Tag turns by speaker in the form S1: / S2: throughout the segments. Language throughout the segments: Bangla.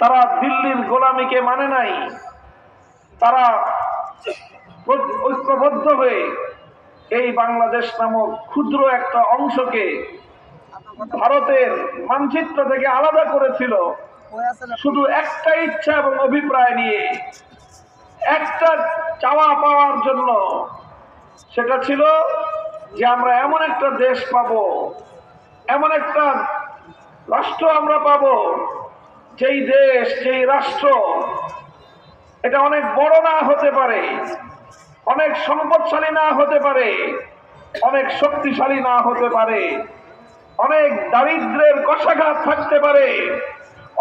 S1: তারা দিল্লির গোলামিকে মানে নাই, তারা ঐক্যবদ্ধ হয়ে এই বাংলাদেশ নামক ক্ষুদ্র একটা অংশকে ভারতের মানচিত্র থেকে আলাদা করেছিল শুধু একটা ইচ্ছা এবং অভিপ্রায় নিয়ে, একটা চাওয়া পাওয়ার জন্য। সেটা ছিল যে আমরা এমন একটা দেশ পাবো, এমন একটা রাষ্ট্র আমরা পাবো, যেই দেশ যেই রাষ্ট্র এটা অনেক বড় না হতে পারে, অনেক সম্পদশালী না হতে পারে, অনেক শক্তিশালী না হতে পারে, অনেক দারিদ্র্যের কষাঘাত থাকতে পারে,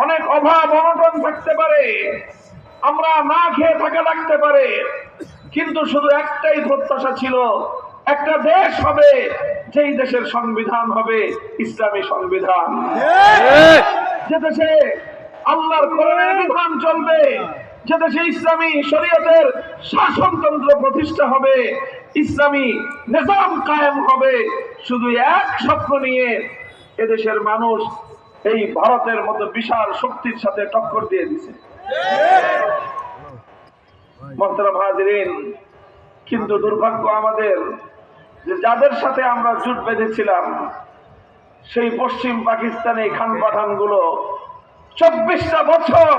S1: অনেক অভাব অনটন থাকতে পারে, আমরা না খেয়ে থাকা লাগতে পারে, কিন্তু শুধু একটাই প্রত্যাশা ছিল, একটা দেশ হবে যেই দেশের সংবিধান হবে ইসলামী সংবিধান, যে দেশে আল্লাহর কোরআনের বিধান চলবে, যে দেশে ইসলামী শরীয়তের শাসনতন্ত্র প্রতিষ্ঠা হবে, ইসলামী নিজাম কায়েম হবে। শুধু এক স্বপ্ন নিয়ে এদেশের মানুষ এই ভারতের মতো বিশাল শক্তির সাথে টক্কর দিয়ে দিছে। মোহতারাম হাজিরিন, কিন্তু দুর্ভাগ্য আমাদের যে যাদের সাথে আমরা জোট বেঁধেছিলাম সেই পশ্চিম পাকিস্তানি খান পাঠান গুলো 24টা বছর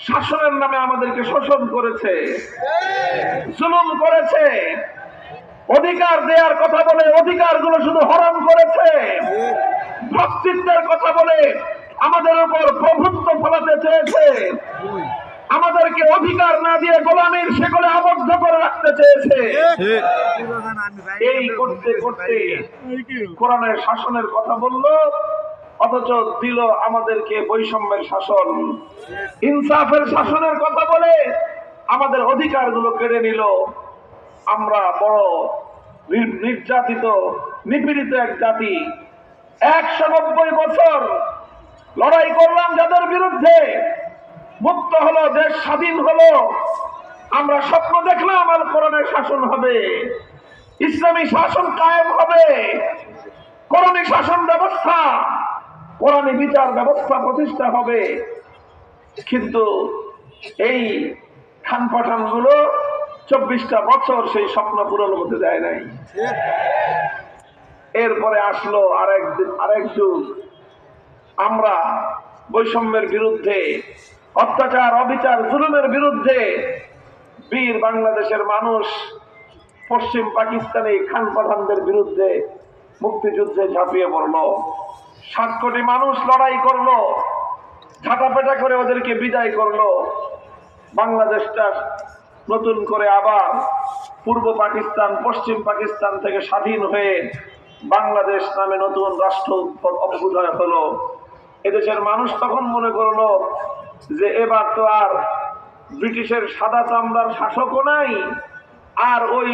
S1: শাসনের নামে আমাদেরকে শোষণ করেছে, জুলুম করেছে, অধিকার দেওয়ার কথা বলে অধিকারগুলো শুধু হরণ করেছে, ভ্রাতৃত্বের কথা বলে আমাদের উপর প্রভুত্ব ফলাতে চেয়েছে, আমাদেরকে অধিকার না দিয়ে গোলামীর শেকলে আবদ্ধ করে রাখতে চেয়েছে। এই করতে করতে কোরআনের শাসনের কথা বলল, অথচ দিল আমাদেরকে বৈষম্যের শাসন, ইনসাফের শাসনের কথা বলে আমাদের অধিকারগুলো কেড়ে নিল। আমরা বড় নির্যাতিত নিপীড়িত এক জাতি। 190 বছর লড়াই করলাম যাদের বিরুদ্ধে, মুক্ত হলো, দেশ স্বাধীন হলো। আমরা স্বপ্ন দেখলাম আল কোরআনের শাসন হবে, ইসলামী শাসন কায়েম হবে, কোরআনী শাসন ব্যবস্থা, কোরআনী বিচার ব্যবস্থা প্রতিষ্ঠা হবে। কিন্তু এই খান পাঠান গুলো 24টা বছর সেই স্বপ্ন পূরণ হতে দেয় নাই। এরপরে আসলো আরেক যুগ। আমরা বৈষম্যের বিরুদ্ধে, অত্যাচার অবিচার জুলুমের বিরুদ্ধে বীর বাংলাদেশের মানুষ পশ্চিম পাকিস্তানি খান পাঠানদের বিরুদ্ধে মুক্তিযুদ্ধে ঝাঁপিয়ে পড়লো। 7 কোটি মানুষ লড়াই করলো, ঝাঁটাপেটা করে ওদেরকে বিদায় করলো। বাংলাদেশটা নতুন করে আবার পূর্ব পাকিস্তান পশ্চিম পাকিস্তান থেকে স্বাধীন হয়ে বাংলাদেশ নামে নতুন রাষ্ট্র অভ্যুদয় হলো। এদেশের মানুষ তখন মনে করলো যে এবার তো আর ব্রিটিশের সাদা চামড়ার শাসকও নাই, আর ওই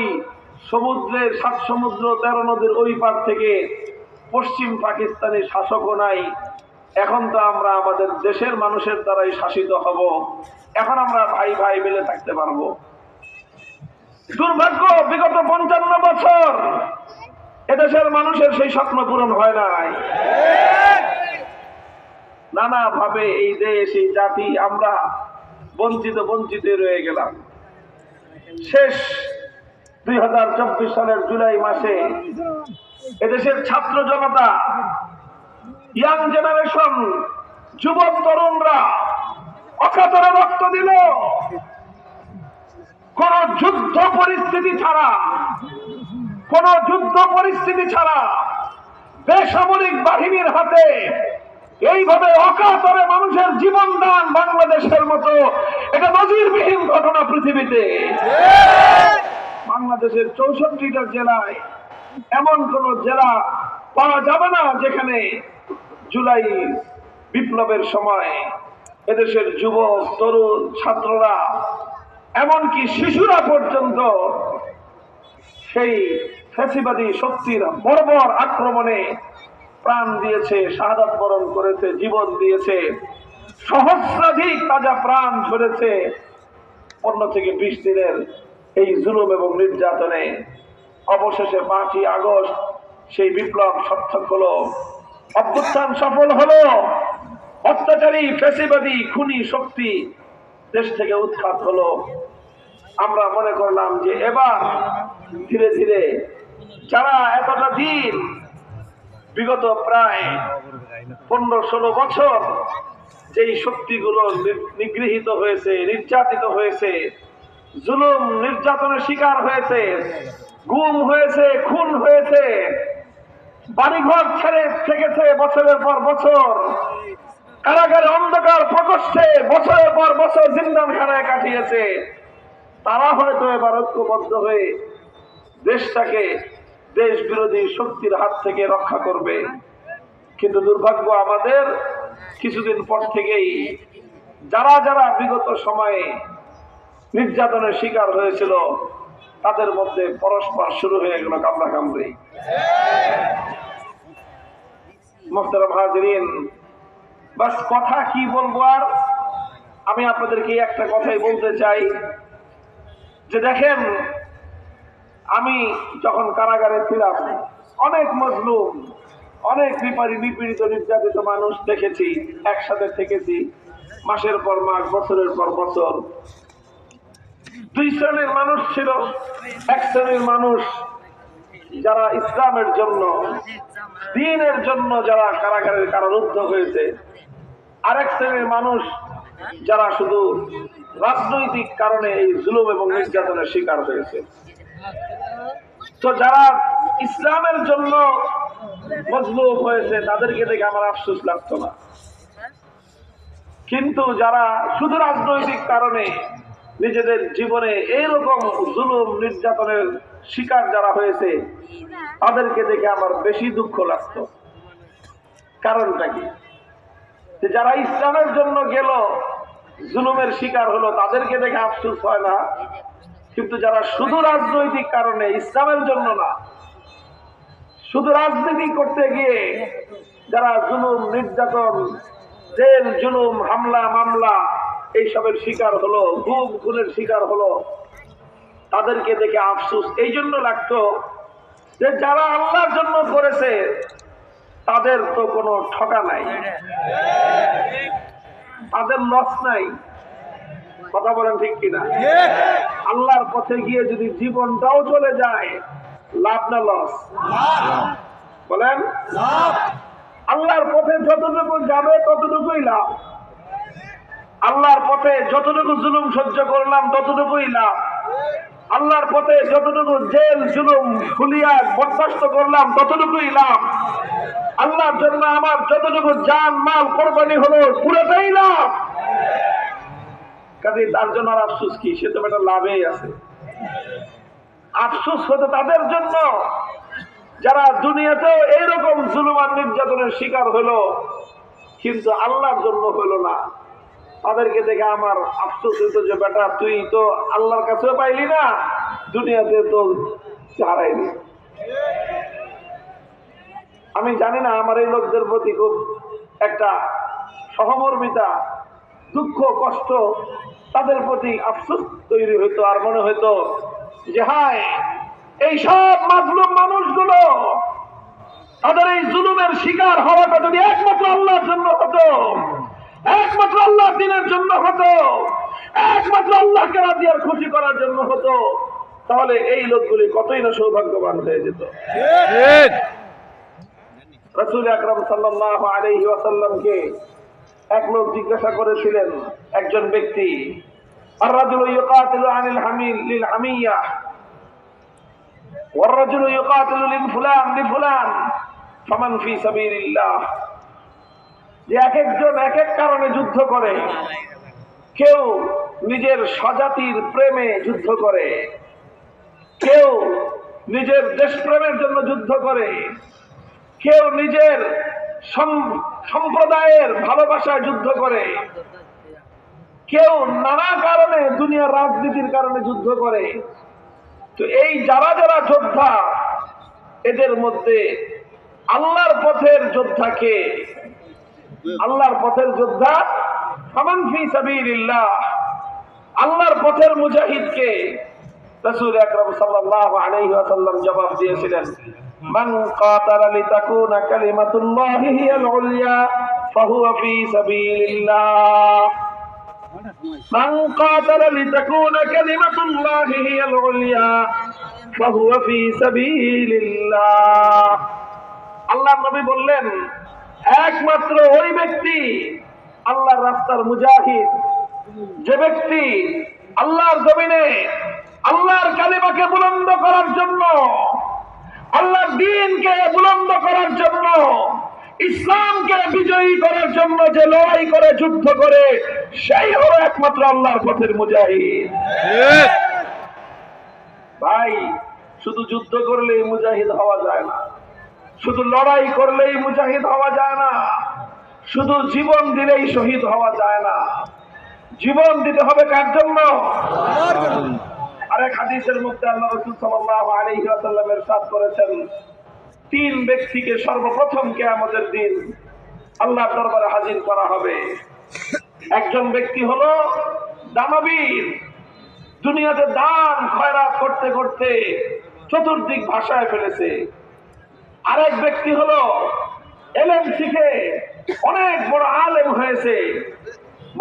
S1: সমুদ্রের 7 সমুদ্র 13 নদীর ওই পার থেকে পশ্চিম পাকিস্তানি শাসকও নাই। এখন তো আমরা আমাদের দেশের মানুষের দ্বারাই শাসিত হব, এখন আমরা ভাই ভাই মিলে থাকতে পারবো। দুর্ভাগ্য, বিগত 55 বছর এদেশের মানুষের সেই স্বপ্ন পূরণ হয় নাই। নানা ভাবে এই দেশ এই জাতি আমরা বঞ্চিত রয়ে গেলাম। শেষ 2024 সালের জুলাই মাসে এদেশের ছাত্র জনতা, ইয়াং জেনারেশন, যুবক তরুণরা অকাতরে রক্ত দিল। কোন যুদ্ধ পরিস্থিতি ছাড়া বেসামরিক বাহিনীর হাতে এইভাবে অকাতরে মানুষের জীবন দান বাংলাদেশের মতো এটা নজিরবিহীন ঘটনা পৃথিবীতে। বাংলাদেশের 64টা জেলায় এমন কোন জেলা পাওয়া যাবে না যেখানে জুলাই বিপ্লবের সময় এদেশের যুবক তরুণ ছাত্ররা, এমনকি শিশুরা পর্যন্ত সেই ফ্যাসিবাদী শক্তির বর্বর আক্রমণে প্রাণ দিয়েছে, শাহাদাত বরণ করেছে, জীবন দিয়েছে। সহস্রাধিক তাজা প্রাণ ঝরেছে 15 থেকে 20 দিনের এই জুলুম এবং নির্যাতনে। অবশেষে 5ই আগস্ট সেই বিপ্লব সার্থক হলো, অভ্যুত্থান সফল হলো। অত্যাচারী ফ্যাসিবাদী খুনি শক্তি দেশ থেকে উৎখাত হলো। আমরা মনে করলাম যে এবার ধীরে ধীরে যারা এতটা দিন বিগত প্রায় 15-16 বছর যেই শক্তিগুলো নিগৃহীত হয়েছে, নির্যাতিত হয়েছে, জুলুম নির্যাতনের শিকার হয়েছে, গুম হয়েছে, খুন হয়েছে, বাড়িঘর ছেড়ে থেকেছে বছরের পর বছর, কারাগারে অন্ধকার প্রকোষ্ঠে বছরের পর বছর জিন্দানখানায় কাটিয়েছে, তারা হয়তো এবার ঐক্যবদ্ধ হয়ে দেশটাকে দেশ বিরোধী শক্তির হাত থেকে রক্ষা করবে। কিন্তু দুর্ভাগ্য আমাদের, কিছুদিন পর থেকেই যারা যারা বিগত সময়ে নির্যাতনের শিকার হয়েছিল তাদের মধ্যে পরস্পর শুরু হয়ে গেল কামড়াকামড়ি। মুহতারাম হাজিরিন, বাস কথা কি বলবো আর, আমি আপনাদেরকে একটা কথাই বলতে চাই যে দেখেন, আমি যখন কারাগারে ছিলাম অনেক মজলুম, অনেক নিপীড়িত নির্যাতিত মানুষ দেখেছি, একসাথে থেকেছি মাসের পর মাস, বছরের পর বছর। দুই শ্রেণীর মানুষ ছিল। এক শ্রেণীর মানুষ যারা ইসলামের জন্য, দ্বীনের জন্য যারা কারাগারের কারারুদ্ধ হয়েছে, আরেক শ্রেণীর মানুষ যারা শুধু রাজনৈতিক কারণে এই জুলুম এবং নির্যাতনের শিকার হয়েছে। তো যারা ইসলামের জন্য মজলুম হয়েছে তাদেরকে দেখে আমার আফসোস লাগতো না, কিন্তু যারা শুধু রাজনৈতিক কারণে নিজেদের জীবনে এইরকম জুলুম নির্যাতনের শিকার যারা হয়েছে তাদেরকে দেখে আমার বেশি দুঃখ লাগতো। কারণটা কি? যে যারা ইসলামের জন্য গেল, জুলুমের শিকার হলো, তাদেরকে দেখে আফসোস হয় না, কিন্তু যারা শুধু রাজনৈতিক কারণে, ইসলামের জন্য না, শুধু রাজনীতি করতে গিয়ে যারা জুলুম নির্যাতন, জেল জুলুম, হামলা মামলা এইসবের শিকার হলো, গুম খুনের শিকার হলো, তাদেরকে দেখে আফসোস এই জন্য লাগতো যে যারা আল্লাহর জন্য করেছে তাদের তো কোনো ঠকা নাই, তাদের লস নাই। কথা বলেন ঠিক কিনা? আল্লাহর পথে গিয়ে যদি জীবনটাও চলে যায়, লাভ না লস? বলেন। আল্লাহর পথে যতটুকু যাবে ততটুকুই লাভ। আল্লাহর পথে যতটুকু জুলুম সহ্য করলাম ততটুকুই লাভ। আল্লাহর পথে যতটুকু জেল জুলুম খুলিয়া বরদাস্ত করলাম ততটুকুই লাভ। আল্লাহর জন্য আমার যতটুকু জান মাল কোরবানি হলো পুরোটাই লাভ। কাজে তার জন্য আর আফসোস কি? সে তো একটা লাভেই আছে। আফসোস হতো তাদের জন্য যারা দুনিয়াতেও এইরকম জুলুম আর নির্যাতনের শিকার হলো কিন্তু আল্লাহর জন্য হলো না। তাদেরকে দেখে আমার আফসোস হতো যে বেটা, তুই তো আল্লাহর কাছেও পাইলি না, দুনিয়াতে তো হারাইলি। আমি জানি না, আমার এই লোকদের প্রতি খুব একটা সহমর্মিতা, দুঃখ, কষ্ট, তাদের প্রতি আফসোস তৈরি হইতো। আর মনে হইতো যে হায়, এই সব মাজলুম মানুষগুলো তাদের এই জুলুমের শিকার হওয়াটা যদি একমাত্র আল্লাহর জন্য হতো, একমাত্র আল্লাহ দ্বীনের জন্য হতো, একমাত্র আল্লাহকে রাজি আর খুশি করার জন্য হতো, তাহলে এই লোকগুলি কতই না সৌভাগ্যবান হয়ে যেত। রাসূল আকরাম সাল্লাল্লাহু আলাইহি ওয়াসাল্লামকে এক লোক জিজ্ঞাসা করেছিলেন, একজন ব্যক্তি, আর-রাজুলু ইউকাতিলু আনিল হামিল লিল হামিয়া ওয়ার-রাজুলু ইউকাতিলু লিল ফুলান লিফুলান ফামান ফি সাবিলিল্লাহ। যে এক একজন এক এক কারণে যুদ্ধ করে। কেউ নিজের স্বজাতির প্রেমে যুদ্ধ করে, কেউ নিজের দেশপ্রেমের জন্য যুদ্ধ করে, কেউ নিজের সম্প্রদায়ের ভালোবাসায় যুদ্ধ করে, কেউ নানা কারণে দুনিয়ার রাজনীতির কারণে যুদ্ধ করে। তো এই যারা যারা যোদ্ধা, এদের মধ্যে আল্লাহর পথের যোদ্ধাকে, আল্লাহর পথের যোদ্ধা ফামান ফি সাবিলিল্লাহ, আল্লাহর পথের মুজাহিদকে রাসূল আকরাম সাল্লাল্লাহু আলাইহি ওয়াসাল্লাম জবাব দিয়েছিলেন, মান কাতালা লিতাকুনা কালিমাতুল্লাহি হিয়াল উলিয়া ফাহুয়া ফি সাবিলিল্লাহ মান কাতালা লিতাকুনা কালিমাতুল্লাহি হিয়াল উলিয়া ফাহুয়া ফি সাবিলিল্লাহ। আল্লাহর নবী বললেন, একমাত্র ওই ব্যক্তি আল্লাহর রাস্তার মুজাহিদ, যে ব্যক্তি আল্লাহর জমিনে আল্লাহর কালিমাকে বুলন্দ করার জন্য, আল্লাহর দ্বীনকে বুলন্দ করার জন্য, ইসলামকে বিজয়ী করার জন্য যে লড়াই করে, যুদ্ধ করে, সেই হলো একমাত্র আল্লাহর পথের মুজাহিদ। ভাই, শুধু যুদ্ধ করলেই মুজাহিদ হওয়া যায় না, শুধু লড়াই করলেই মুজাহিদ হওয়া যায় না, শুধু জীবন দিলেই শহীদ হওয়া যায় না। জীবন দিতে হবে কার জন্য? আরেক হাদিসের মধ্যে আল্লাহ রাসূল সাল্লাল্লাহু আলাইহি ওয়াসাল্লাম ইরশাদ করেছেন, তিন ব্যক্তিকে সর্বপ্রথম কিয়ামতের দিন আল্লাহর দরবারে হাজির করা হবে। একজন ব্যক্তি হলো দানবীর, দুনিয়াতে দান খয়রাত করতে করতে চতুর্দিক ভাসায় ফেলেছে। আরেক ব্যক্তি হলো এলেম শিখে অনেক বড় আলেম হয়েছে,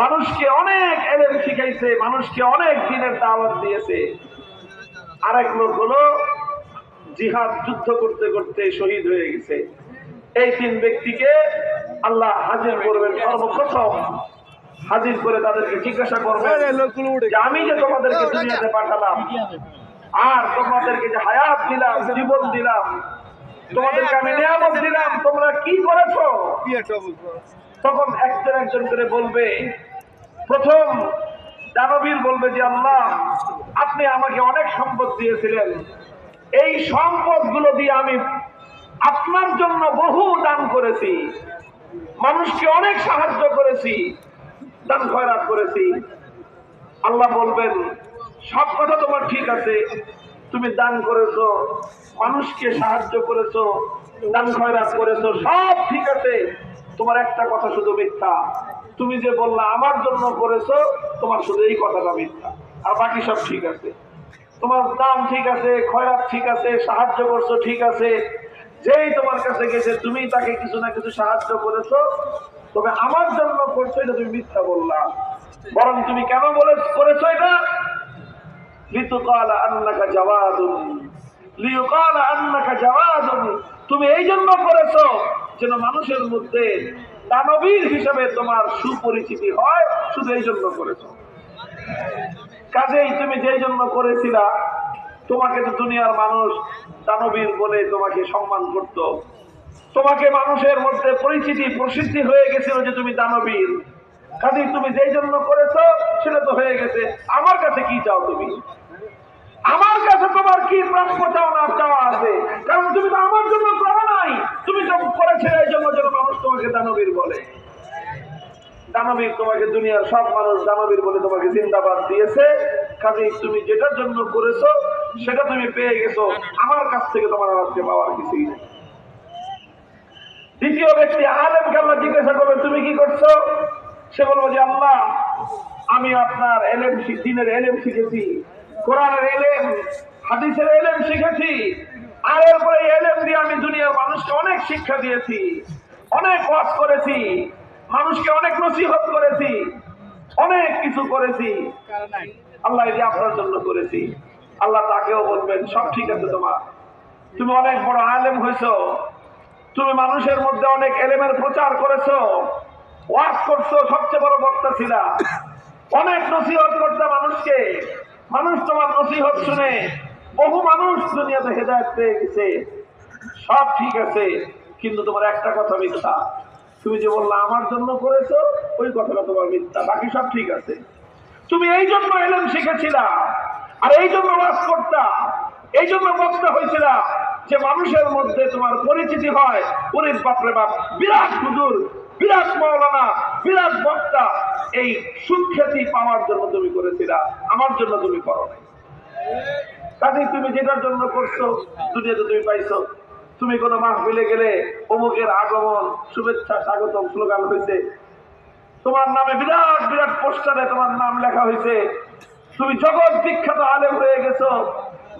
S1: মানুষকে অনেক এলেম শিখাইছে, মানুষকে অনেক দিনের দাওয়াত দিয়েছে। আরেক লোক হলো জিহাদ, যুদ্ধ করতে করতে শহীদ হয়ে গেছে। এই তিন ব্যক্তিকে আল্লাহ হাজির করবেন। সর্বপ্রথম হাজির করে তাদেরকে জিজ্ঞাসা করবেন যে আমি যে তোমাদেরকে দুনিয়াতে পাঠালাম, আর তোমাদেরকে যে হায়াত দিলাম, জীবন দিলাম, তোমাদেরকে আমি নিয়ামত দিলাম, তোমরা কি করেছো? তখন একজন একজন করে বলবে। প্রথম দানবীর বলবে যে আল্লাহ, আপনি আমাকে অনেক সম্পদ দিয়েছিলেন, এই সম্পদগুলো দিয়ে আমি আপনার জন্য বহু দান করেছি, মানুষকে অনেক সাহায্য করেছি, দান খয়রাত করেছি। আল্লাহ বলবেন, সব কথা তোমার ঠিক আছে, তুমি দান করেছো, মানুষকে সাহায্য করেছো, দান খয়রাত করেছো, সব ঠিক আছে, তোমার একটা কথা শুধু মিথ্যা। তুমি যে বললা আমার জন্য করেছো, তোমার শুধু এই কথাটা মিথ্যা, আর বাকি সব ঠিক আছে। তোমার দান ঠিক আছে, খয়রাত ঠিক আছে, সাহায্য করছো ঠিক আছে, যেই তোমার কাছে গেছে তুমি তাকে কিছু না কিছু সাহায্য করেছো, তবে আমার জন্য করছো এটা তুমি মিথ্যা বললা। বরং তুমি কেন করেছো এটা? লিতুকালা আন্নাকা জাওয়াদুন, লিয়ুকালা আন্নাকা জাওয়াদুন, তুমি এই জন্য করেছো যেন মানুষের মধ্যে দানবীর হিসেবে তোমার সুপরিচিতি হয়, শুধু এই জন্য করেছো। কাজেই তুমি যেই জন্য করেছিলা, তোমাকে তো দুনিয়ার মানুষ দানবীর বলে তোমাকে সম্মান করত, তোমাকে মানুষের মধ্যে পরিচিতি প্রসিদ্ধি হয়ে গেছিল যে তুমি দানবীর। কাজেই তুমি যেই জন্য করেছো সেটা তো হয়ে গেছে, আমার কাছে কি চাও? তুমি আমার কাছে তোমার কি প্রাপ্য চাও না চাওয়া আছে? কারণ তুমি তো আমার জন্য করো নাই, তুমি তো করেছিলে এই জন্য যেন মানুষ তোমাকে দানবীর বলে। দানবীর তোমাকে দুনিয়ার সব মানুষ দানবীর বলে তোমাকে জিন্দাবাদ দিয়েছে। কাজেই তুমি যেটার জন্য করেছো সেটা তুমি পেয়ে গেছো, আমার কাছ থেকে তোমার আজকে পাওয়ার কিছুই নেই। দ্বিতীয় ব্যক্তি আলেমকে আল্লাহ জিজ্ঞাসা করবে, তুমি কি করছো? সে বলবো যে আল্লাহ, আমি আপনার এলেম, দ্বীনের এলেম শিখেছি, কোরআনের এলেম, হাদিসের এলেম শিখেছি, আর এরপরে এলেম দিয়ে আমি দুনিয়ার মানুষকে অনেক শিক্ষা দিয়েছি, অনেক ওয়াজ করেছি, মানুষকে অনেক নসিহত করেছি, অনেক কিছু করেছি। আল্লাহ এই যে আপনার জন্য করেছি। আল্লাহ তাকেও বলবেন, সব ঠিক আছে তোমার, তুমি অনেক বড় আলেম হয়েছো, তুমি মানুষের মধ্যে অনেক এলেমের প্রচার করেছো, ওয়াজ করছো, সবচেয়ে বড় বক্তা ছিলা, অনেক নসিহত করতে মানুষকে, মানুষ তোমার নসিহত শুনে বহু মানুষ দুনিয়াতে হেদায়েত পেয়ে গেছে। সব ঠিক আছে, কিন্তু তোমার একটা কথা মিথ্যা। তুমি যে বললা আমার জন্য করেছো, ওই কথাটা তোমার মিথ্যা, বাকি সব ঠিক আছে। তুমি এই জন্য এলেম শিখেছিলা, আর এই জন্য ওয়াজ করতা, এই জন্য বক্তা হয়েছিল যে মানুষের মধ্যে তোমার পরিচিতি হয়, ওরে বাপরে বাপ, বিরাট হুজুর, বিরাট মাওলানা, বিরাট বক্তা। এই সুখ্যাতি পাওয়ার জন্য তুমি করেছিলা, আমার জন্য তুমি করো নাই। কাজেই তুমি যেটার জন্য করছো দুনিয়াতে তুমি পাইছো। তুমি কোনো মাহফিলে গেলে অমুকের আগমন, শুভেচ্ছা, স্বাগতম স্লোগান হয়েছে, তোমার নামে বিরাট বিরাট পোস্টারে তোমার নাম লেখা হয়েছে, তুমি জগৎ বিখ্যাত আলেম হয়ে গেছো।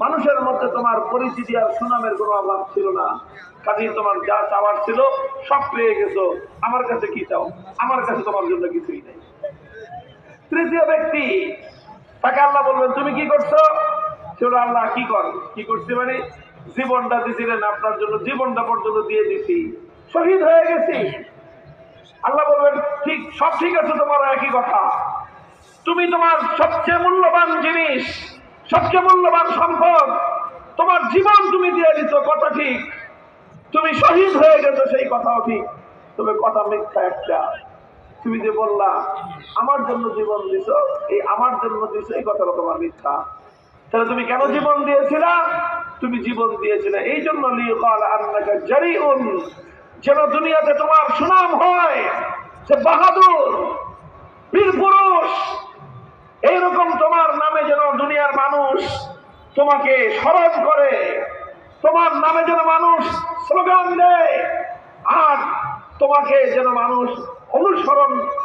S1: মানুষের মধ্যে তোমার পরিচিতি আর সুনামের কোনো অভাব ছিল না, কাজেই তোমার যা চাওয়ার ছিল সব পেয়ে গেছো। আমার কাছে কি চাও? আমার কাছে তোমার জন্য কিছুই নেই। তৃতীয় ব্যক্তি, তাকে আল্লাহ বলবেন তুমি কি করছো? সে আল্লাহ কি করছি মানে জীবনটা দিছিলেন আপনার জন্য, জীবনটা পর্যন্ত দিয়ে দিছি, শহীদ হয়ে গেছি। আল্লাহ বলবেন ঠিক, সব ঠিক আছে, তোমার একই কথা। তুমি তোমার সবচেয়ে মূল্যবান জিনিস, সবচেয়ে মূল্যবান সম্পদ, তোমার জীবন তুমি দিয়ে দিছো, কথা ঠিক। তুমি শহীদ হয়ে গেছো, সেই কথাও ঠিক। তবে কথা মিথ্যা একটা। তুমি যে বললা আমার জন্য জীবন দিছো, এই আমার জন্য দিছো এই কথাটা তোমার মিথ্যা। তাহলে তুমি কেন জীবন দিয়েছিলা? তুমি জীবন দিয়েছিলে এই জন্য লিয়াকাল আন্নাকা জারিউন, যেন দুনিয়াতে তোমার সুনাম হয় যে বাহাদুর, বীর পুরুষ। এইরকম তোমার নামে যেন দুনিয়ার মানুষ তোমাকে স্মরণ করে, তোমার নামে যেন মানুষ স্লোগান দেয়, আর তোমাকে যেন মানুষ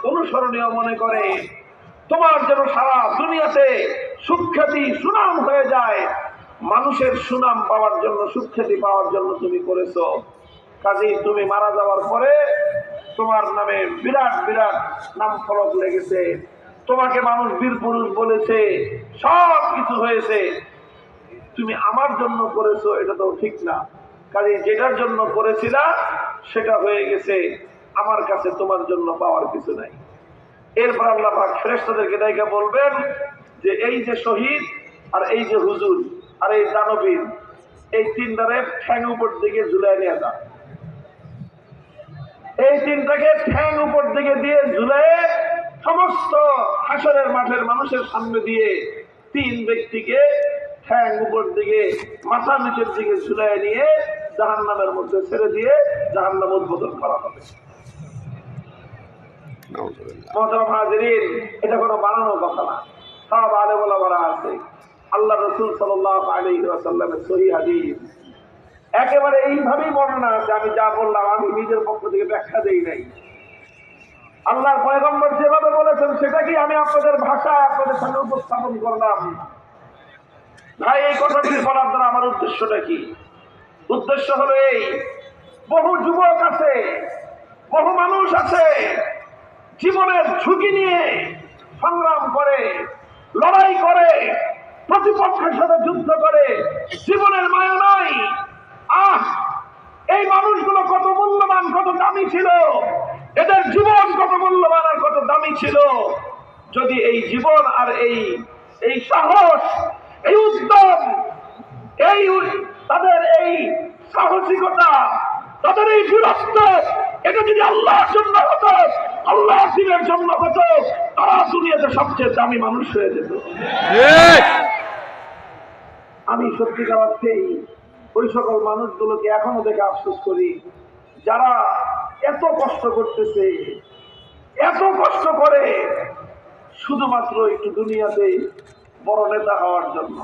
S1: অনুসরণীয় মনে করে। তোমার যেন সারা দুনিয়াতে সুখ্যাতি সুনাম হয়ে যায়। মানুষের সুনাম পাওয়ার জন্য, সুখ্যাতি পাওয়ার জন্য তুমি করেছো। কাজেই তুমি মারা যাওয়ার পরে তোমার নামে বিরাট বিরাট নাম ফলক লেগেছে, তোমাকে মানুষ বীর পুরুষ বলেছে, সব কিছু হয়েছে। তুমি আমার জন্য করেছো, এটা তো ঠিক না। কাজে যেটার জন্য করেছিলা সেটা হয়ে গেছে, আমার কাছে তোমার জন্য পাওয়ার কিছু নাই। এরপর আল্লাহ পাক ফেরেশতাদেরকে ডাইকা বলবেন যে এই যে শহীদ, আর এই যে হুজুর, আর এই দানবীর, এই তিনটারে ঠ্যাং উপর দিকে ঝুলাই নিয়ে যা। এই তিনটাকে ঠ্যাং উপর দিকে দিয়ে ঝুলাই সমস্ত হাসরের মাঠের মানুষের সামনে দিয়ে তিন ব্যক্তিকে ঠ্যাং উপর দিকে মাথা নিচের দিকে ঝুলাই নিয়ে জাহান্নামের মধ্যে ছেড়ে দিয়ে জাহান্নাম উদ্বোধন করা হবে। এটা কোনো বানানোর কথা না, সব আলেম ওলামারা আছে। আল্লাহ রাসূল সাল্লাল্লাহু আলাইহি ওয়াসাল্লামের সহিহ হাদিস একেবারে এইভাবেই বর্ণনা আছে। আমি যা বললাম আমি নিজের পক্ষ থেকে ব্যাখ্যা দেই নাই। আল্লাহর পয়গম্বর যেভাবে বলেছেন সেটা কি আমি আপনাদের ভাষায় আপনাদের সামনে উপস্থাপন করলাম। ভাই, এই কথাটি বলার দ্বারা আমার উদ্দেশ্যটা কি? উদ্দেশ্য হলো এই, বহু যুবক আছে, বহু মানুষ আছে জীবনের ঝুঁকি নিয়ে সংগ্রাম করে, লড়াই করে, প্রতিপক্ষের সাথে যুদ্ধ করে, জীবনের মায়া নাই। এই মানুষগুলো কত মূল্যবান, কত দামি ছিল, এদের জীবন কত মূল্যবান আর কত দামি ছিল। যদি এই জীবন আর এই সাহস, এই উদ্যম, তাদের এই সাহসিকতা, তাদের এই বীরত্ব, এটা যদি আল্লাহর জন্য হতো, আল্লাহর দিনের জন্য হতো, তারা দুনিয়াতে সবচেয়ে দামি মানুষ হয়ে যেত। আমি সত্যিকার অর্থেই ওই সকল মানুষগুলোকে এখনো দেখে আফসোস করি যারা এত কষ্ট করতেছে, এত কষ্ট করে শুধুমাত্র একটু দুনিয়াতে বড় নেতা হওয়ার জন্য,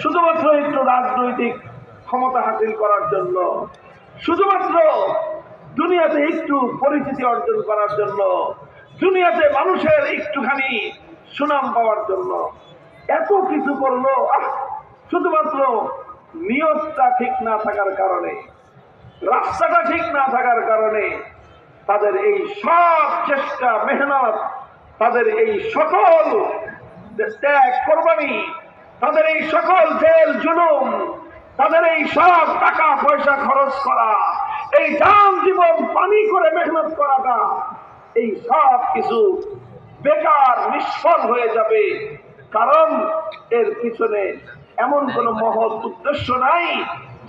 S1: শুধুমাত্র একটু রাজনৈতিক ক্ষমতা হাসিল করার জন্য, শুধুমাত্র দুনিয়াতে একটু পরিচিতি অর্জন করার জন্য, দুনিয়াতে মানুষের একটুখানি সুনাম পাওয়ার জন্য এত কিছু করলো। শুধুমাত্র নিয়তটা ঠিক না থাকার কারণে, রাস্তাটা ঠিক না থাকার কারণে তাদের এই সব চেষ্টা, মেহনত, তাদের এই সকল ত্যাগ কোরবানি, তাদের এই সকল জেল জুলুম, তাদের এই সব টাকা পয়সা খরচ করা, এই জান জীবন পানি করে মেহনত করাটা, এই সব কিছু বেকার, নিষ্ফল হয়ে যাবে। কারণ এর পিছনে এমন কোন মহৎ উদ্দেশ্য নাই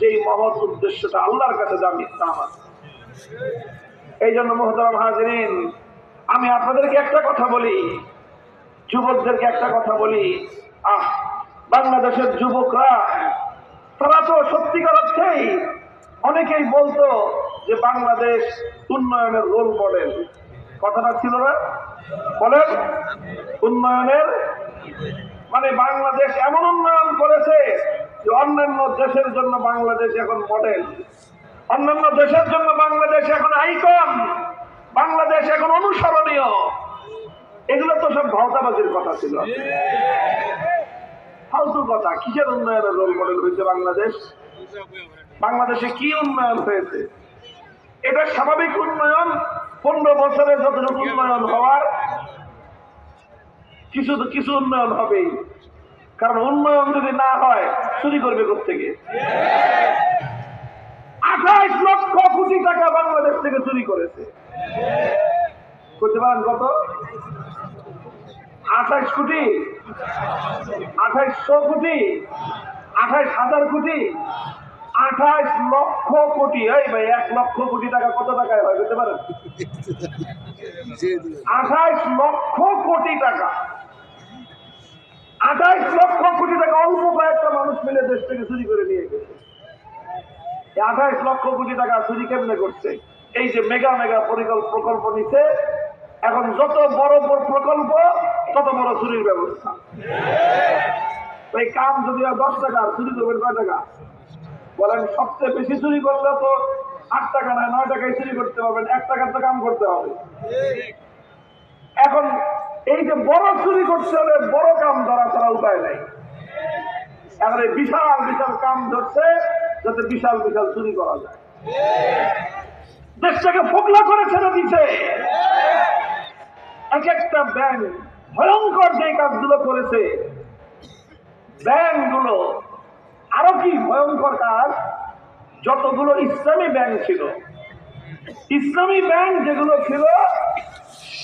S1: যে মহৎ উদ্দেশ্যটা আল্লাহর কাছে দাম আছে। এই জন্য মুহতারাম হাজিরিন, আমি আপনাদেরকে একটা কথা বলি, যুবকদেরকে একটা কথা বলি। বাংলাদেশের যুবকরা তারা তো সত্যিকার অর্থেই অনেকেই বলতো যে বাংলাদেশ উন্নয়নের রোল মডেল। কথাটা ছিল না? বলেন, উন্নয়নের মানে বাংলাদেশ এমন উন্নয়ন করেছে যে অন্যান্য দেশের জন্য বাংলাদেশ এখন মডেল, অন্যান্য দেশের জন্য বাংলাদেশ এখন আইকন, বাংলাদেশ এখন অনুসরণীয়। এগুলো তো সব ভাওতাবাজির কথা ছিল। ফালতু কথা। কিসের উন্নয়নের রোল মডেল হয়েছে বাংলাদেশ? বাংলাদেশে কি উন্নয়ন হয়েছে? এটা স্বাভাবিক উন্নয়ন। 15 বছরে যতটুকু উন্নয়ন হওয়ার, কিছু উন্নয়ন হবেই। কারণ উন্নয়ন যদি না হয় চুরি করবে কোত্থেকে? 28 লক্ষ কোটি টাকা বাংলাদেশ থেকে চুরি করেছে। করতে পারেন কত? 28 কোটি, 2800 কোটি, 28,000 কোটি, 28 লক্ষ কোটি। এই ভাই, 1 লক্ষ কোটি টাকা কত টাকায় হয় বলতে পারেন? 28 লক্ষ কোটি টাকা। 28 লক্ষ কোটি টাকা অল্প কয়েকটা মানুষ মিলে দেশ থেকে চুরি করে নিয়ে গেছে। 28 লক্ষ কোটি টাকা চুরি কেমনে করছে? এই যে মেগা মেগা প্রকল্প নিচ্ছে, এখন যত বড় বড় প্রকল্প তত বড় চুরির ব্যবস্থা। এই কাম যদি 10 টাকা, চুরি করবেন কয় টাকা বলেন? সবচেয়ে বেশি চুরি করলে তো 8 টাকা নয় 9 টাকায় চুরি করতে পারবেন। 1 টাকার তো কাম করতে হবে। এখন এই যে বড় চুরি করতে হলে বড় কাম ধরা ছাড়া উপায় নাই। এখন এই বিশাল বিশাল কাম ধরছে যাতে বিশাল বিশাল চুরি করা যায়। দেশটাকে ফোকলা করে ছেড়ে দিচ্ছে। এক একটা ব্যাংক ভয়ঙ্কর যে কাজগুলো করেছে, ব্যাংকগুলো আরো কি ভয়ঙ্কর কাজ। যতগুলো ইসলামী ব্যাংক ছিল, ইসলামী ব্যাংক যেগুলো ছিল,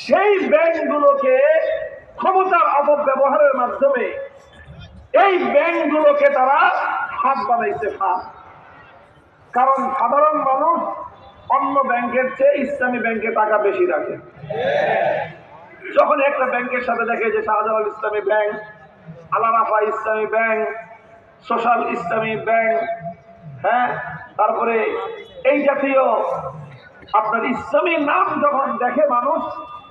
S1: সেই ব্যাংকগুলোকে ক্ষমতার অপব্যবহারের মাধ্যমে এই ব্যাংকগুলোকে তারা হাত বানাইছে। হাত। কারণ সাধারণ মানুষ অন্য ব্যাংকের চেয়ে ইসলামী ব্যাংকে টাকা বেশি রাখে। যখন একটা ব্যাংকের সাথে দেখে যে শাহজালাল ইসলামী ব্যাংক, আল আরাফা ইসলামী ব্যাংক, সোশ্যাল ইসলামী ব্যাংক, হ্যাঁ, তারপরে এই জাতীয় আপনার ইসলামী নাম যখন দেখে মানুষ,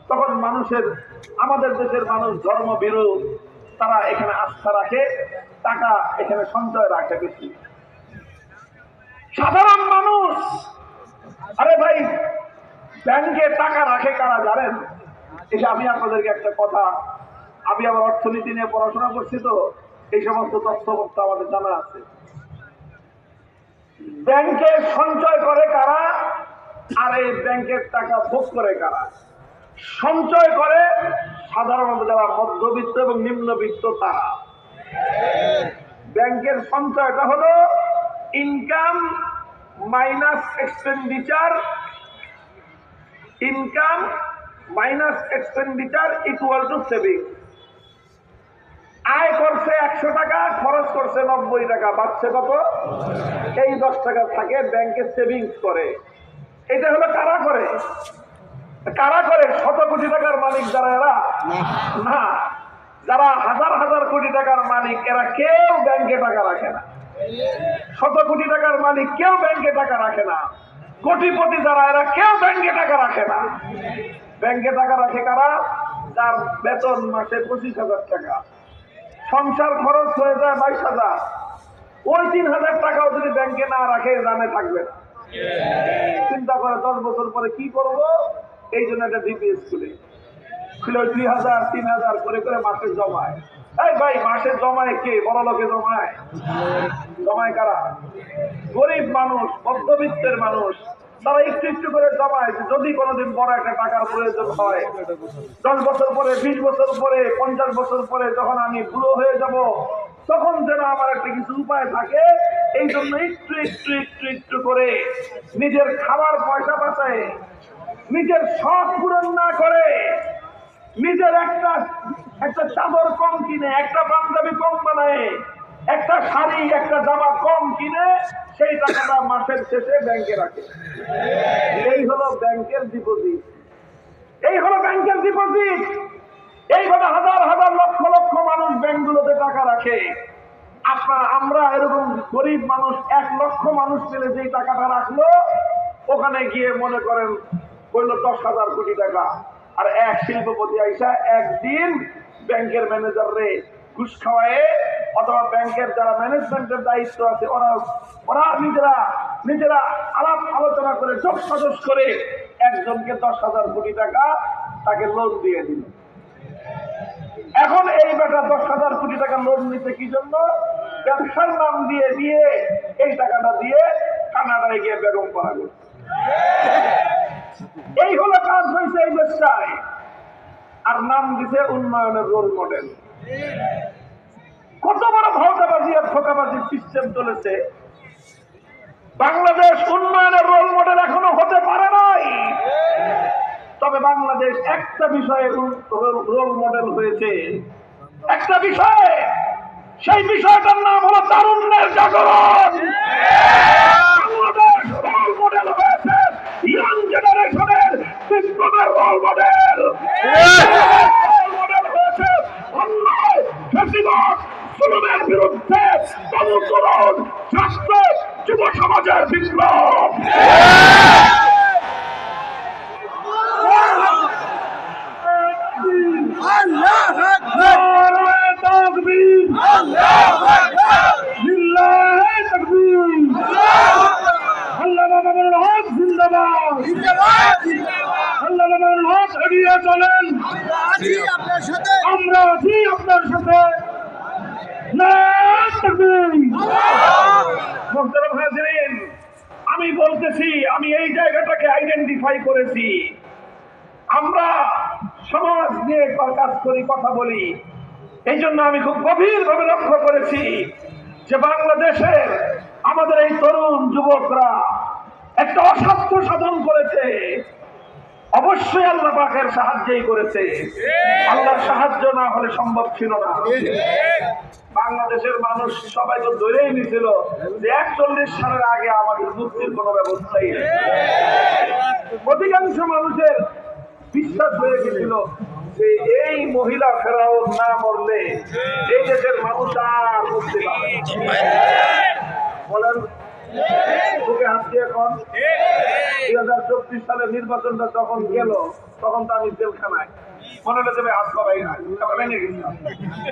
S1: তখন মানুষের, আমাদের দেশের মানুষ ধর্মভীরু, তারা এখানে আস্থা রাখে, টাকা এখানে সঞ্চয় রাখে বেশি। সাধারণ মানুষ, আরে ভাই, ব্যাংকে টাকা রাখে কারা জানেন? এটা আমি আপনাদেরকে একটা কথা, আমি আমার অর্থনীতি নিয়ে পড়াশোনা করছি, তো এই সমস্ত তথ্য আমাদের জানা আছে। ব্যাংকে সঞ্চয় করে কারা, আর এই ব্যাংকের টাকা ভোগ করে কারা? সঞ্চয় করে সাধারণত যারা মধ্যবিত্ত এবং নিম্নবিত্ত তারা। ব্যাংকের সঞ্চয়টা হলো income minus expenditure, income minus expenditure equal to saving. আয় করছে 100 টাকা, খরচ করছে 90 টাকা, বাঁচছে কত? এই 10 টাকা থাকে ব্যাংকে সেভিংস করে। এটা হলো কারা করে? কারা করে? শত কোটি টাকার মালিক যারা, এরা না। যারা হাজার হাজার কোটি টাকার মালিক, এরা কেউ ব্যাংকে টাকা রাখে না। শত কোটি টাকার মালিক কেউ ব্যাংকে টাকা রাখে না। কোটিপতি যারা, এরা কেউ ব্যাংকে টাকা রাখে না। ব্যাংকে টাকা রাখে কারা? যার বেতন মাসে 25,000 টাকা, সংসার খরচ হয়ে যায় 22,000, ওই 3,000 টাকাও যদি ব্যাংকে না রাখে জানে থাকবে না। চিন্তা করে 10 বছর পরে কি করব, এই জন্য একটা ডিপিএস খুলে 2,000 3,000 করে করে মাসে জমায়। এই ভাই, মাসে জমায় কে? বড় লোকে জমায়? জমায় কারা? গরিব মানুষ, মধ্যবিত্তের মানুষ, তারা একটু একটু করে জমায়। যদি কোনোদিন বড় একটা টাকার প্রয়োজন হয়, 10 বছর পরে, 20 বছর পরে, 50 বছর পরে, যখন আমি বুড়ো হয়ে যাব, তখন যেন আমার একটা কিছু উপায় থাকে, এই জন্য একটু একটু একটু একটু করে নিজের খাবার পয়সা বাঁচায়, নিজের শখ পূরণ না করে, নিজের একটা চাদর কম কিনে, একটা পাঞ্জাবি কম বানায়, একটা শাড়ি, একটা জামা কম কিনে, সেই টাকাটা মাসের শেষে ব্যাংকে রাখে। এই হলো ব্যাংকের ডিপোজিট। এই হলো ব্যাংকের ডিপোজিট। এইভাবে হাজার হাজার লক্ষ লক্ষ মানুষ ব্যাংকগুলোতে টাকা রাখে। আমরা এরকম গরিব মানুষ 1 লক্ষ মানুষ মিলে যেই টাকাটা রাখলো, ওখানে গিয়ে মনে করেন বললো 10,000 কোটি টাকা। আর এক শিল্পপতি আইসা একদিন ব্যাংকের ম্যানেজার রে ঘুষ খাওয়ায়, অথবা ব্যাংকের যারা ম্যানেজমেন্টের দায়িত্ব আছে, ওরা নিজেরা আলাপ আলোচনা করে যোগ সাজস করে একজনকে 10,000 কোটি টাকা তাকে লোন দিয়ে দিল। এখন এখন এই বেটা 10,000 কোটি টাকা লোন নিতে কি জন্য? ব্যবসার নাম দিয়ে দিয়ে এই টাকাটা দিয়ে কানাডায় গিয়ে বেগম করা গেল। এই হলো কাজ হয়েছে এই দেশটায়, আর নাম দিছে উন্নয়নের রোল মডেল। কত বড় ভাওতাবাজি আর ধোঁকাবাজির সিস্টেম চলেছে। বাংলাদেশ উন্নয়নের রোল মডেল এখনো হতে পারে নাই, তবে বাংলাদেশ একটা বিষয়ে রোল মডেল হয়েছে, একটা বিষয়ে। সেই বিষয়টার নাম হলো তারুণ্যের জাগরণ। বাংলাদেশ রোল মডেল হয়েছে ইয়াং জেনারেশনের বিপ্লবের রোল মডেল। রোল মডেল হয়েছে অন্যায় ফ্যাসিবাদ জুলুমের বিরুদ্ধে তরুণ ছাত্র যুব সমাজের বিপ্লব। আমরা আছি আপনার সাথে। আমি বলতেছি, আমি এই জায়গাটাকে আইডেন্টিফাই করেছি। আমরা সমাজ নিয়ে কাজ করি, কথা বলি। এই জন্য আমি খুব গভীরভাবে লক্ষ্য করেছি যে বাংলাদেশের আমাদের এই তরুণ যুবকরা একটা অসাধ্য সাধন করেছে। অবশ্যই আল্লাহ পাকের সাহায্যই করেছে, আল্লাহর সাহায্য না হলে সম্ভব ছিল না। বাংলাদেশের মানুষ সবাই তো ধরেই নিছিল যে 41 সালের আগে আমাদের মুক্তির কোনো ব্যবস্থাই নেই। অধিকাংশ মানুষের বিশ্বাস হয়ে গেছিল যে এই মহিলা ফেরাউন না মরলে এই দেশের মানুষ আর মুক্তি পাবে। বলেন বুকে হাত দিয়ে এখন 2024 সালের নির্বাচনটা যখন গেল তখন তো আমি জেলখানায়, মনে হলো যে হাত পা ভেঙে গেছিলাম,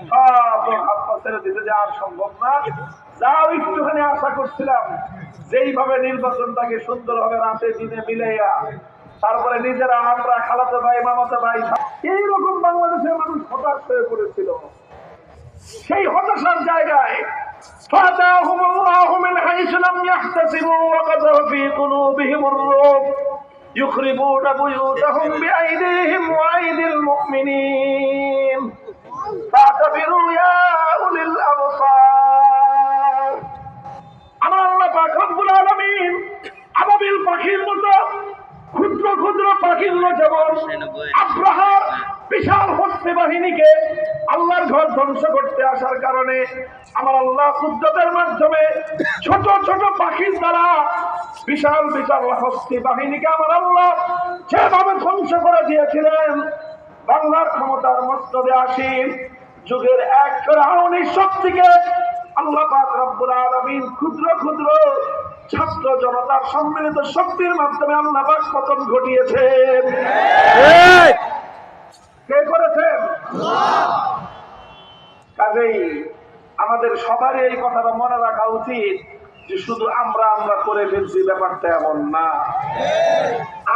S1: সব হাত পা ছেড়ে দিতে যে আর সম্ভব না। যাও একটুখানি আশা করছিলাম যেইভাবে নির্বাচনটাকে সুন্দরভাবে রাতে দিনে মিলাইয়া তারপরে নিজেরা আমরা খালাতো ভাই মামাতো ভাই এইরকম বাংলাদেশের মানুষ হতাশ হয়ে পড়েছিল। সেই হতাশার জায়গায় فَأَتَاهُمُ اللَّهُ مِنْ حَيْثُ لَمْ يَحْتَسِبُوا وَقَذَفَ فِي قُلُوبِهِمُ الرُّعْبَ يُخْرِبُونَ بُيُوتَهُمْ بِأَيْدِيهِمْ وَأَيْدِي الْمُؤْمِنِينَ فَاعْتَبِرُوا يَا أُولِي الْأَبْصَارِ। আমার আল্লাহ পাক রব্বুল আলামিন আবাবিল পাখির মতো ক্ষুদ্র ক্ষুদ্র পাখিগুলো যেমন আব্রাহার বিশাল হস্তি বাহিনীকে আল্লাহর ঘর ধ্বংস করতে আসার কারণে আমার আল্লাহ কুদরতের মাধ্যমে ছোট ছোট পাখির দ্বারা বিশাল বিশাল হস্তি বাহিনীকে আমার আল্লাহ যেভাবে ধ্বংস করে দিয়েছিলেন, বাংলার ক্ষমতার মস্তদে আসীন যুগের এক ফেরাউনি শক্তিকে আল্লাহ পাক রব্বুল আলামিন ক্ষুদ্র ক্ষুদ্র ছাত্র জনতার সম্মিলিত শক্তির মাধ্যমে আল্লাহ পাক পতন ঘটিয়েছেন। কে করেছেন? কাজেই আমাদের সবারই এই কথাটা মনে রাখা উচিত যে শুধু আমরা আমরা করে ফেলছি, ব্যাপারটা এমন না।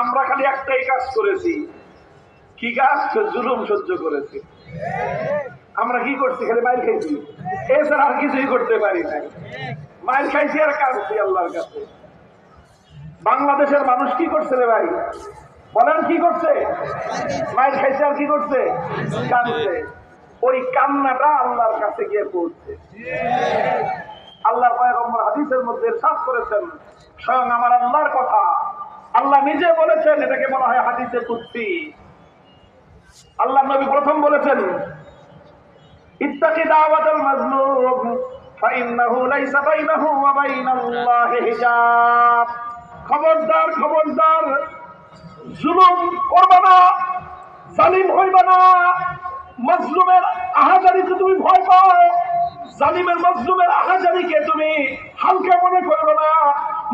S1: আমরা খালি একটাই কাজ করেছি। কি কাজ? জুলুম সহ্য করেছি। আমরা কি করছি? খালি মাইর খাইছি, এছাড়া আর কিছুই করতে পারি না। মাইর খাইছি আর কাঁদছি আল্লাহর কাছে। বাংলাদেশের মানুষ কি করছে রে ভাই? বলেন কি করছে? মাইর খাইছে আর কি করছে? কাঁদছে। ওই কান্নাটা আল্লাহর কাছে গিয়ে পৌঁছছে। আল্লাহর পয়গম্বর হাদিসের মধ্যে ইরশাদ করেছেন, স্বয়ং আমার আল্লাহর কথা আল্লাহ নিজে বলেছেন, এটাকে বলা হয় হাদিসে কুদসি। আল্লাহ নবী প্রথম বলেছেন, ইত্তাকি দাওয়াতাল মাজলুম ফাইন্নাহু লাইসা বাইনাহু ওয়া বাইনাল্লাহি হিজাব। খবরদার খবরদার, জুলুম করবে না, জালিম হইবে না। মাজলুমের আহাজারিকে তুমি ভয় পাও, জালিমের মাজলুমের আহাজারিকে তুমি হালকা মনে করো না,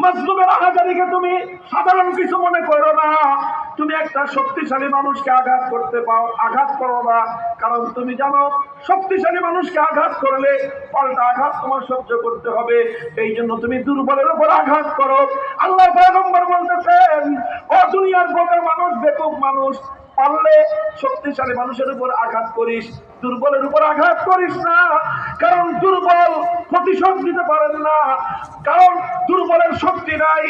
S1: মাজলুমের আহাজারিকে তুমি সাধারণ কিছু মনে করো না। তুমি একটা শক্তিশালী মানুষকে আঘাত করতে পাও, আঘাত করো না, কারণ তুমি জানো শক্তিশালী মানুষকে আঘাত করলে পাল্টা আঘাত তোমার সহ্য করতে হবে। এই জন্য তুমি দুর্বলের উপর আঘাত করো। আল্লাহ পয়গম্বর বলতেছেন, ও দুনিয়ার বোকা মানুষ, বেকুব মানুষ, পারলে শক্তিশালী মানুষের উপর আঘাত করিস, দুর্বলের উপর আঘাত করিস না। কারণ দুর্বল প্রতিশোধ নিতে পারেন না, কারণ দুর্বলের শক্তি নাই।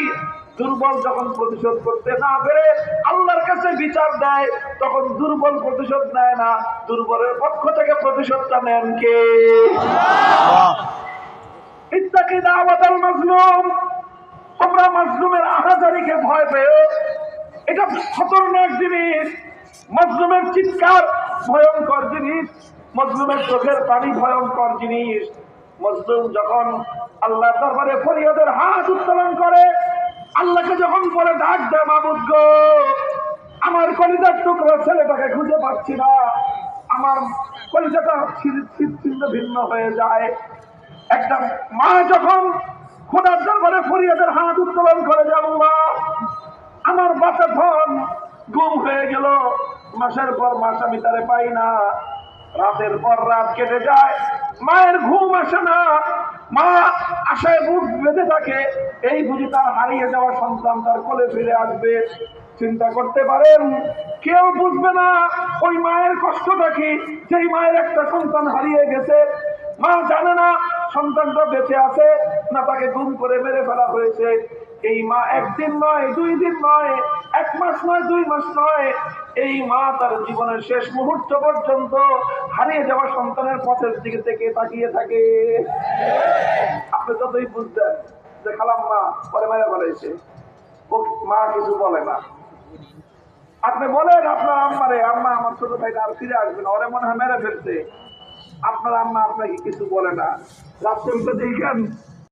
S1: দুর্বল যখন প্রতিশোধ করতে না পেরে আল্লাহর কাছে বিচার দেয়, তখন দুর্বল প্রতিশোধ নেয় না, দুর্বলের পক্ষ থেকে প্রতিশোধটা নেন কে? ইত্তাকি দাওয়াতাল মাজলুম, তোমরা মাজলুমের আহাজারিকে ভয় পেও, এটা খতরনাক জিনিস। মাজলুমের চিৎকার ভয়ঙ্কর জিনিস, মাজলুমের চোখের পানি ভয়ঙ্কর জিনিস। মাজলুম যখন আল্লাহ দরবারে ফরিয়াদের হাত উত্তোলন করে, আল্লাহকে যখন বলে ডাক দেয়, মাবুদ গো, আমার কলিজার টুকরো ছেলেটাকে খুঁজে পাচ্ছি না, আমার কলিজাটা ছিন্ন ভিন্ন হয়ে যায়। একটা মা যখন খোদার দরবারে ফরিয়াদের হাত উত্তোলন করে, যে আল্লাহ, আমার বাচ্চা ধন গুম হয়ে গেল, মাসের পর মাস আমি তারে পাই না, রাতের পর রাত কেটে যায়, মায়ের ঘুম আসে না, মা আশায় বুক বেঁধে থাকে, এই বুঝি তার হারিয়ে যাওয়া সন্তান তার কোলে ফিরে আসবে। চিন্তা করতে পারেন, কেউ বুঝবে না ওই মায়ের কষ্টটা কি, যেই মায়ের একটা সন্তান হারিয়ে গেছে। মা জানে না সন্তানটা বেঁচে আছে না তাকে গুম করে মেরে ফেলা হয়েছে। এই মা একদিন নয়, 2 দিন নয়, 1 মাস নয়, 2 মাস নয়, এই মা তার জীবনের শেষ মুহূর্ত পর্যন্ত হারিয়ে যাওয়া সন্তানের পথের দিকে থেকে তাকিয়ে থাকে। আপনি যতই বুঝতেন যে খালাম্মা পরে মেরে ফেলেছে, ও মা কিছু বলে না। আপনি বলেন আপনার আম্মারে, আম্মা আমার ছোট ভাইটা আর ফিরে আসবে না, ওরে মনে হয় মেরে ফেলছে, আপনার আম্মা আপনাকে কিছু বলে না। রাত্রে দেখেন